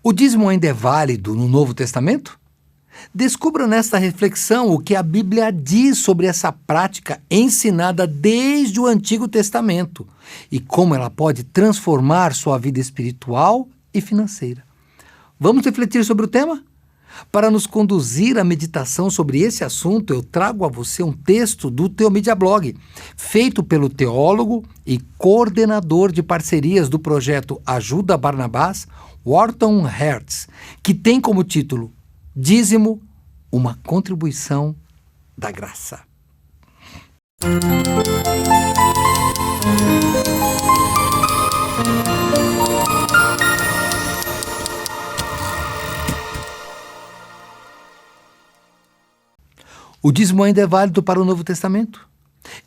O dízimo ainda é válido no Novo Testamento? Descubra nesta reflexão o que a Bíblia diz sobre essa prática ensinada desde o Antigo Testamento e como ela pode transformar sua vida espiritual e financeira. Vamos refletir sobre o tema? Para nos conduzir à meditação sobre esse assunto, eu trago a você um texto do Teomídia Blog, feito pelo teólogo e coordenador de parcerias do projeto Ajuda Barnabás, Wharton Hertz, que tem como título Dízimo, uma contribuição da graça. O dízimo ainda é válido para o Novo Testamento?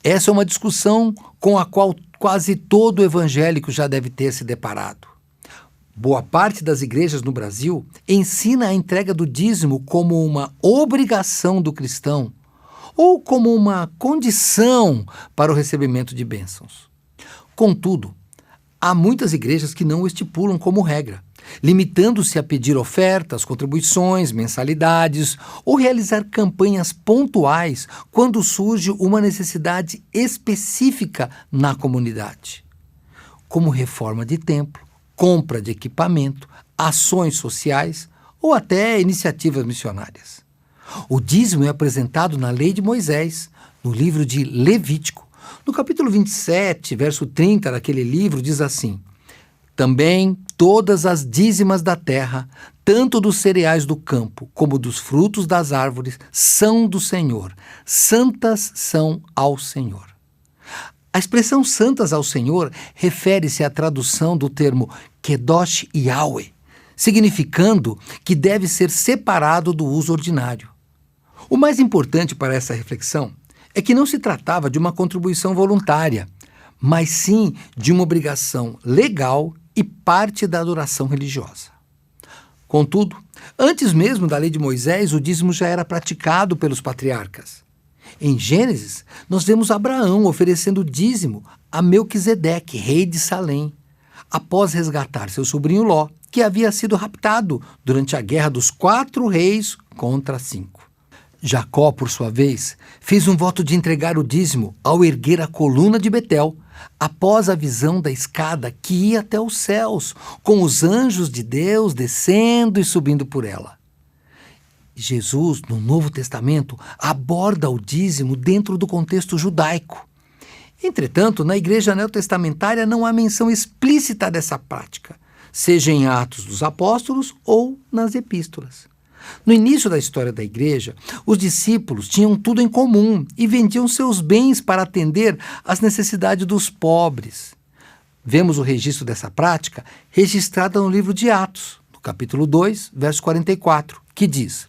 Essa é uma discussão com a qual quase todo evangélico já deve ter se deparado. Boa parte das igrejas no Brasil ensina a entrega do dízimo como uma obrigação do cristão ou como uma condição para o recebimento de bênçãos. Contudo, há muitas igrejas que não o estipulam como regra, limitando-se a pedir ofertas, contribuições, mensalidades ou realizar campanhas pontuais quando surge uma necessidade específica na comunidade, como reforma de templo, compra de equipamento, ações sociais ou até iniciativas missionárias. O dízimo é apresentado na Lei de Moisés, no livro de Levítico. No capítulo 27, verso 30 daquele livro, diz assim: também todas as dízimas da terra, tanto dos cereais do campo como dos frutos das árvores, são do Senhor. Santas são ao Senhor. A expressão santas ao Senhor refere-se à tradução do termo Kedosh Yahweh, significando que deve ser separado do uso ordinário. O mais importante para essa reflexão é que não se tratava de uma contribuição voluntária, mas sim de uma obrigação legal e parte da adoração religiosa. Contudo, antes mesmo da lei de Moisés, o dízimo já era praticado pelos patriarcas. Em Gênesis, nós vemos Abraão oferecendo dízimo a Melquisedeque, rei de Salém, após resgatar seu sobrinho Ló, que havia sido raptado durante a guerra dos 4 reis contra 5. Jacó, por sua vez, fez um voto de entregar o dízimo ao erguer a coluna de Betel, após a visão da escada que ia até os céus, com os anjos de Deus descendo e subindo por ela. Jesus, no Novo Testamento, aborda o dízimo dentro do contexto judaico. Entretanto, na igreja neotestamentária não há menção explícita dessa prática, seja em Atos dos Apóstolos ou nas epístolas. No início da história da igreja, os discípulos tinham tudo em comum e vendiam seus bens para atender às necessidades dos pobres. Vemos o registro dessa prática registrada no livro de Atos, no capítulo 2, verso 44, que diz: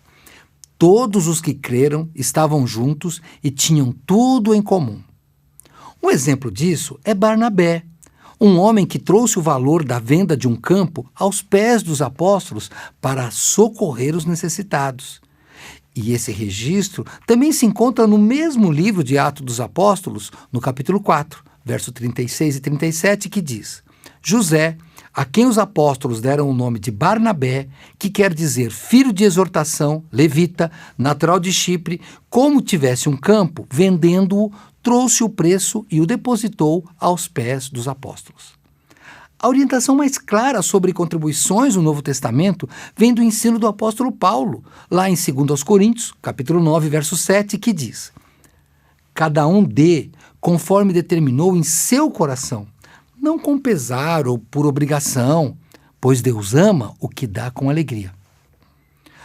todos os que creram estavam juntos e tinham tudo em comum. Um exemplo disso é Barnabé, um homem que trouxe o valor da venda de um campo aos pés dos apóstolos para socorrer os necessitados. E esse registro também se encontra no mesmo livro de Atos dos Apóstolos, no capítulo 4, verso 36 e 37, que diz: José, a quem os apóstolos deram o nome de Barnabé, que quer dizer filho de exortação, levita, natural de Chipre, como tivesse um campo, vendendo-o, trouxe o preço e o depositou aos pés dos apóstolos. A orientação mais clara sobre contribuições no Novo Testamento vem do ensino do apóstolo Paulo, lá em 2 Coríntios, capítulo 9, verso 7, que diz: cada um dê conforme determinou em seu coração, não com pesar ou por obrigação, pois Deus ama o que dá com alegria.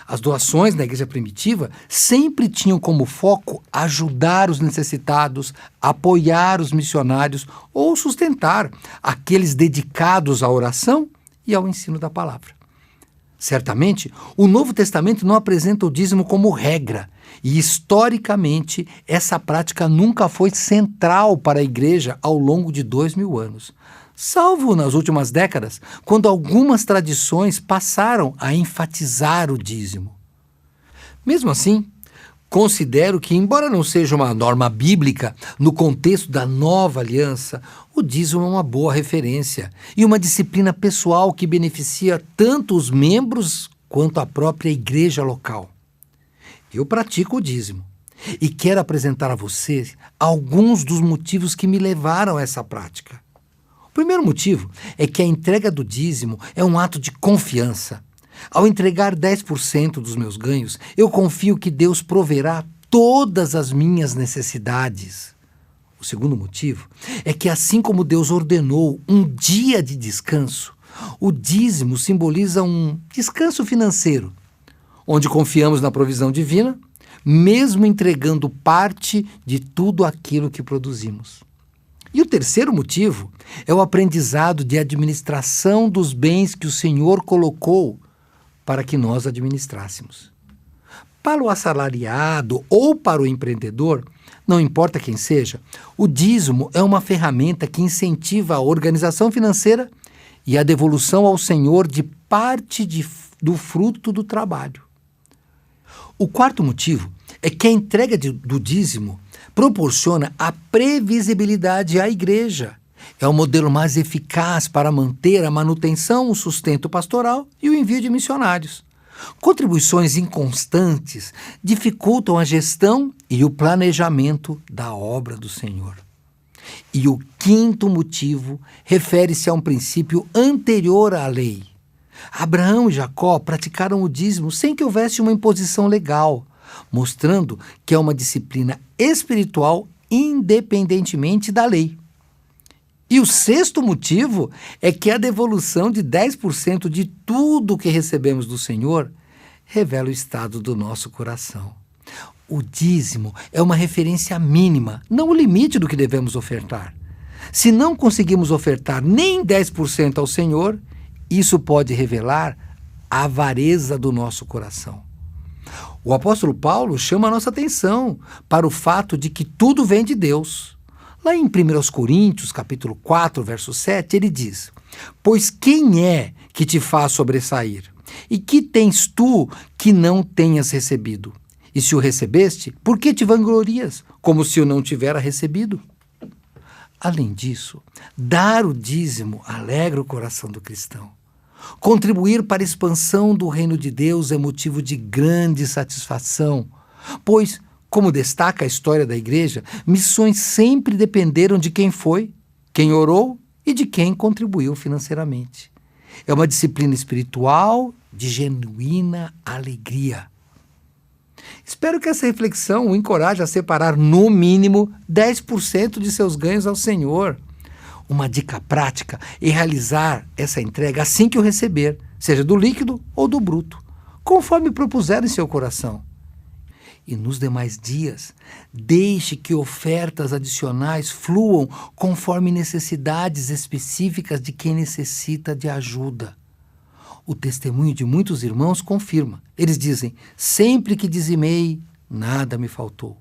As doações na igreja primitiva sempre tinham como foco ajudar os necessitados, apoiar os missionários ou sustentar aqueles dedicados à oração e ao ensino da palavra. Certamente, o Novo Testamento não apresenta o dízimo como regra, e historicamente essa prática nunca foi central para a igreja ao longo de 2000 anos, salvo nas últimas décadas, quando algumas tradições passaram a enfatizar o dízimo. Mesmo assim, Considero que, embora não seja uma norma bíblica, no contexto da nova aliança, o dízimo é uma boa referência e uma disciplina pessoal que beneficia tanto os membros quanto a própria igreja local. Eu pratico o dízimo e quero apresentar a você alguns dos motivos que me levaram a essa prática. O primeiro motivo é que a entrega do dízimo é um ato de confiança. Ao entregar 10% dos meus ganhos, eu confio que Deus proverá todas as minhas necessidades. O segundo motivo é que, assim como Deus ordenou um dia de descanso, o dízimo simboliza um descanso financeiro, onde confiamos na provisão divina, mesmo entregando parte de tudo aquilo que produzimos. E o terceiro motivo é o aprendizado de administração dos bens que o Senhor colocou para que nós administrássemos. Para o assalariado ou para o empreendedor, não importa quem seja, o dízimo é uma ferramenta que incentiva a organização financeira e a devolução ao Senhor de parte do fruto do trabalho. O quarto motivo é que a entrega do dízimo proporciona a previsibilidade à igreja. É o modelo mais eficaz para manter a manutenção, o sustento pastoral e o envio de missionários. Contribuições inconstantes dificultam a gestão e o planejamento da obra do Senhor. E o quinto motivo refere-se a um princípio anterior à lei. Abraão e Jacó praticaram o dízimo sem que houvesse uma imposição legal, mostrando que é uma disciplina espiritual independentemente da lei. E o sexto motivo é que a devolução de 10% de tudo que recebemos do Senhor revela o estado do nosso coração. O dízimo é uma referência mínima, não o limite do que devemos ofertar. Se não conseguimos ofertar nem 10% ao Senhor, isso pode revelar a avareza do nosso coração. O apóstolo Paulo chama a nossa atenção para o fato de que tudo vem de Deus. Lá em 1 Coríntios, capítulo 4, verso 7, ele diz: Pois quem é que te faz sobressair? E que tens tu que não tenhas recebido? E se o recebeste, por que te vanglorias, como se o não tivera recebido? Além disso, dar o dízimo alegra o coração do cristão. Contribuir para a expansão do reino de Deus é motivo de grande satisfação, pois, como destaca a história da igreja, missões sempre dependeram de quem foi, quem orou e de quem contribuiu financeiramente. É uma disciplina espiritual de genuína alegria. Espero que essa reflexão o encoraje a separar, no mínimo, 10% de seus ganhos ao Senhor. Uma dica prática é realizar essa entrega assim que o receber, seja do líquido ou do bruto, conforme propuser em seu coração. E nos demais dias, deixe que ofertas adicionais fluam conforme necessidades específicas de quem necessita de ajuda. O testemunho de muitos irmãos confirma. Eles dizem: sempre que dizimei, nada me faltou.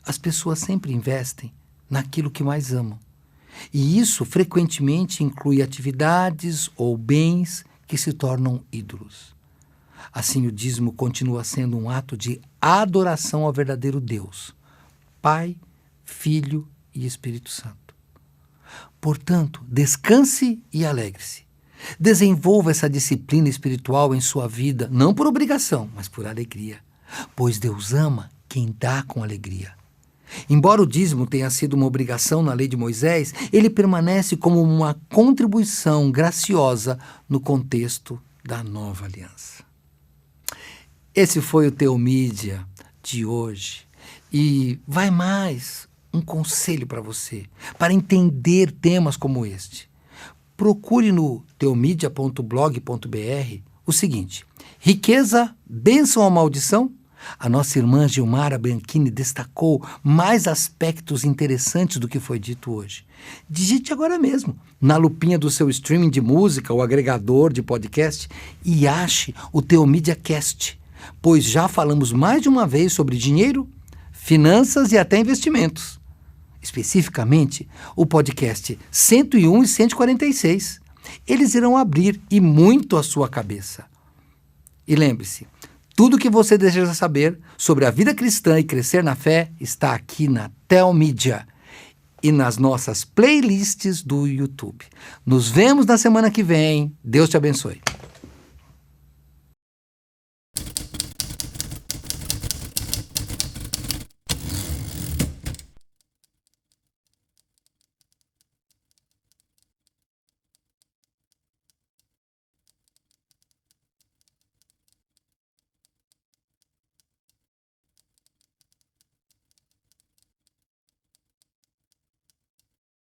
As pessoas sempre investem naquilo que mais amam. E isso frequentemente inclui atividades ou bens que se tornam ídolos. Assim, o dízimo continua sendo um ato de adoração ao verdadeiro Deus, Pai, Filho e Espírito Santo. Portanto, descanse e alegre-se. Desenvolva essa disciplina espiritual em sua vida, não por obrigação, mas por alegria, pois Deus ama quem dá com alegria. Embora o dízimo tenha sido uma obrigação na lei de Moisés, ele permanece como uma contribuição graciosa no contexto da nova aliança. Esse foi o Teomídia de hoje. E vai mais um conselho para você, para entender temas como este. Procure no teomídia.blog.br o seguinte: riqueza, bênção ou maldição? A nossa irmã Gilmara Bianchini destacou mais aspectos interessantes do que foi dito hoje. Digite agora mesmo, na lupinha do seu streaming de música ou agregador de podcast, e ache o Teomídia Cast, pois já falamos mais de uma vez sobre dinheiro, finanças e até investimentos. Especificamente, o podcast 101 e 146. Eles irão abrir e muito a sua cabeça. E lembre-se, Tudo o que você deseja saber sobre a vida cristã e crescer na fé está aqui na Telmídia e nas nossas playlists do YouTube. Nos vemos na semana que vem. Deus te abençoe.